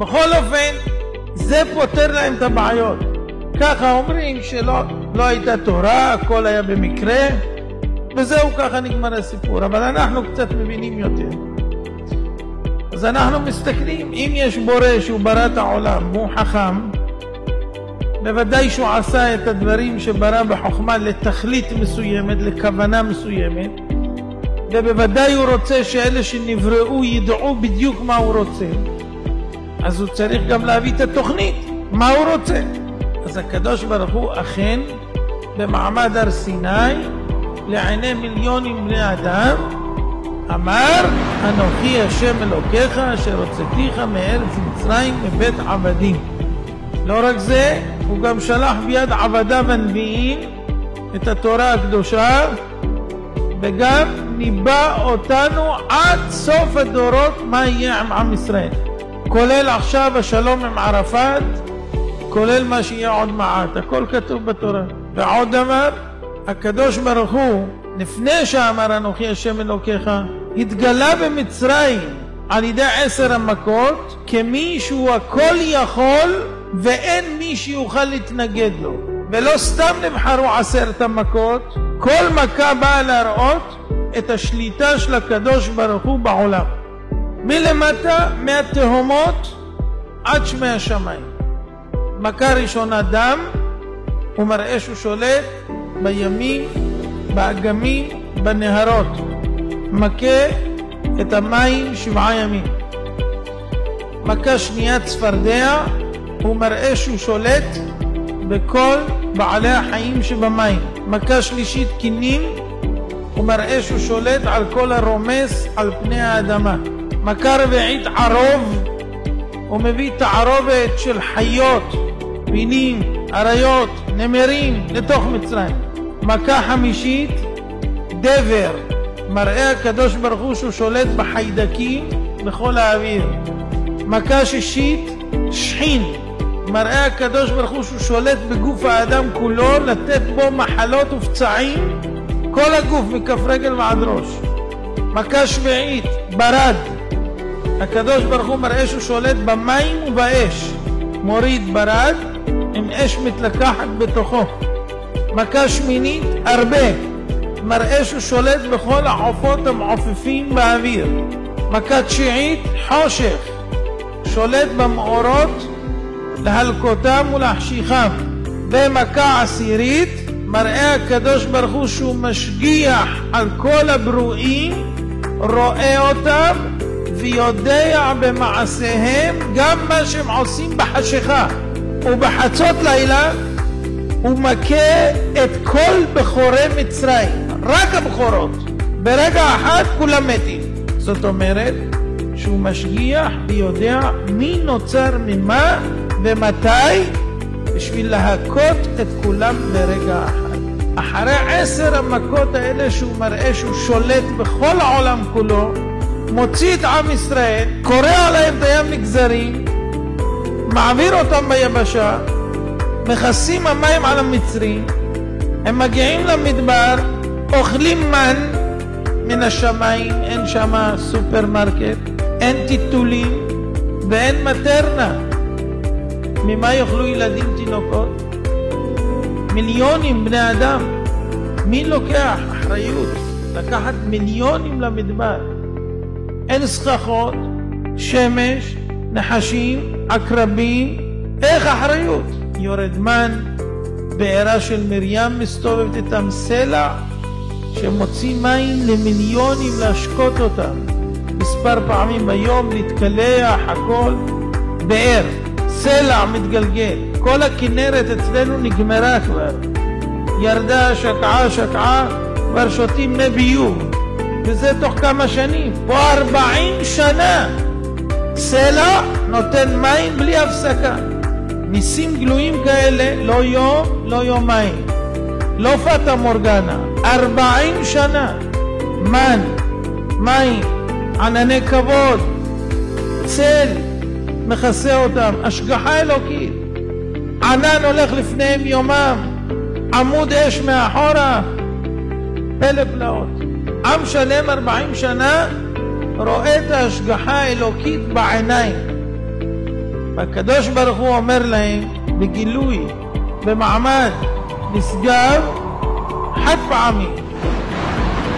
בכל אופן, זה פותר להם את הבעיות. ככה אומרים שלא הייתה תורה, הכל היה במקרה, וזהו, ככה נגמר הסיפור. אבל אנחנו קצת מבינים יותר. אז אנחנו מסתכלים, אם יש בורא שהוא ברא את העולם, הוא חכם, בוודאי שהוא עשה את הדברים שברא בחוכמה לתכלית מסוימת, לכוונה מסוימת, ובוודאי הוא רוצה שאלה שנבראו ידעו בדיוק מה הוא רוצה. אז הוא צריך גם להביא את התוכנית, מה הוא רוצה. אז הקדוש ברוך הוא אכן במעמד הר סיני לעיני מיליונים בני אדם אמר, אנוכי השם אלוקיך אשר הוצאתיך מארץ מצרים מבית עבדים. לא רק זה, הוא גם שלח ביד עבדיו הנביאים את התורה הקדושה, וגם ניבא אותנו עד סוף הדורות מה יהיה עם עם ישראל, כולל עכשיו השלום עם ערפאת, כולל מה שיהיה עוד מעט, הכל כתוב בתורה. ועוד אמר הקדוש ברוך הוא, לפני שאמר אנוכי השם אלוקיך, התגלה במצרים על ידי 10 המכות כמי שהוא הכל יכול ואין מי שיוכל להתנגד לו. ולא סתם נבחרו 10 המכות, כל מכה באה להראות את השליטה של הקדוש ברוך הוא בעולם, מלמטה מהתהומות עד שמי השמיים. מכה ראשונה דם, הוא מראה שהוא שולט בימים, באגמים, בנהרות, מכה את המים 7 ימים. מכה שנייה צפרדע, הוא מראה שהוא שולט בכל בעלי החיים שבמים. מכה שלישית כינים, הוא מראה שהוא שולט על כל הרומס על פני האדמה. מכה רביעית ערוב, הוא מביא תערובת של חיות, פינים, אריות, נמרים לתוך מצרים. מכה חמישית דבר, מראה הקדוש ברוך הוא שהוא שולט בחיידקים בכל האוויר. מכה שישית שחין, מראה הקדוש ברוך הוא שהוא שולט בגוף האדם כולו, לתת בו מחלות ופצעים, כל הגוף מכף רגל ועד ראש. מכה שביעית ברד, הקדוש ברוך הוא מראה שהוא שולט במים ובאש, מוריד ברד עם אש מתלקחת בתוכו. מכה שמינית הרבה, מראה שהוא שולט בכל העופות המעופפים באוויר. מכה תשיעית חושך, שולט במאורות להלקותם ולהחשיכם. ומכה עשירית, מראה הקדוש ברוך הוא שהוא משגיח על כל הברואים, רואה אותם ויודע במעשיהם גם מה שהם עושים בחשיכה. ובחצות לילה הוא מכה את כל בכורי מצרים, רק הבכורות, ברגע אחד כולם מתים. זאת אומרת שהוא משגיח ויודע מי נוצר ממה ומתי, בשביל להכות את כולם ברגע אחד. אחרי 10 המכות האלה שהוא מראה שהוא שולט בכל העולם כולו, מוציא את עם ישראל, קורע עליהם את הים לגזרים, מעביר אותם ביבשה, מכסים המים על המצרים, הם מגיעים למדבר, אוכלים מן מן השמיים, אין שמה סופרמרקט, אין טיטולים ואין מטרנה. ממה יאכלו ילדים תינוקות? מיליונים בני אדם. מי לוקח אחריות לקחת מיליונים למדבר? אין סככות, שמש, נחשים, עקרבים, איך אחריות? יורד מן, בעירה של מרים מסתובבת איתם סלע שמוציא מים למיליונים להשקות אותם מספר פעמים ביום, להתקלח, הכל בעיר, סלע מתגלגל. כל הכנרת אצלנו נגמרה כבר, ירדה שקעה, כבר שותים מי ביוב, וזה תוך כמה שנים. פה 40 שנה סלע נותן מים בלי הפסקה. ניסים גלויים כאלה, לא יום, לא יומיים, לא פטה מורגנה. 40 שנה מן, מים, ענני כבוד, צל מכסה אותם, השגחה אלוקית. ענן הולך לפניהם יומם, עמוד אש מאחורה, פלא פלאות. עם שלם 40 שנה רואה את ההשגחה האלוקית בעיניים. והקדוש ברוך הוא אומר להם בגילוי, במעמד נשגב, חד פעמי,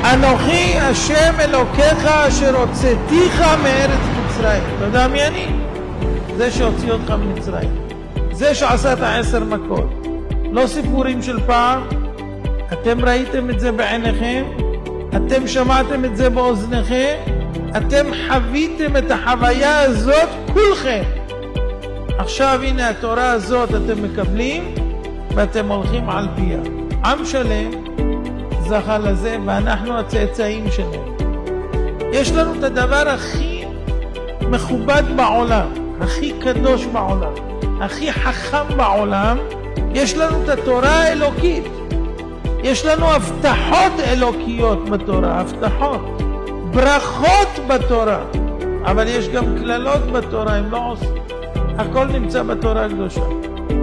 אנוכי השם אלוקיך אשר הוצאתיך מארץ מצרים. אתה יודע מי אני? זה שהוציא אותך ממצרים, זה שעשה את 10 מכות. לא סיפורים של פעם, אתם ראיתם את זה בעיניכם, אתם שמעתם את זה באוזניכם, אתם חוויתם את החוויה הזאת כולכם. עכשיו הנה התורה הזאת אתם מקבלים ואתם הולכים על פיה. עם שלם זכה לזה ואנחנו הצאצאים שלהם. יש לנו את הדבר הכי מכובד בעולם, הכי קדוש בעולם, הכי חכם בעולם. יש לנו את התורה האלוקית, יש לנו הבטחות אלוקיות בתורה, הבטחות, ברכות בתורה, אבל יש גם כללות בתורה, הם לא עושים. הכל נמצא בתורה הקדושה.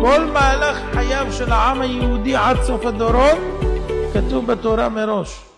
כל מהלך חייו של העם היהודי עד סוף הדורות כתוב בתורה מראש.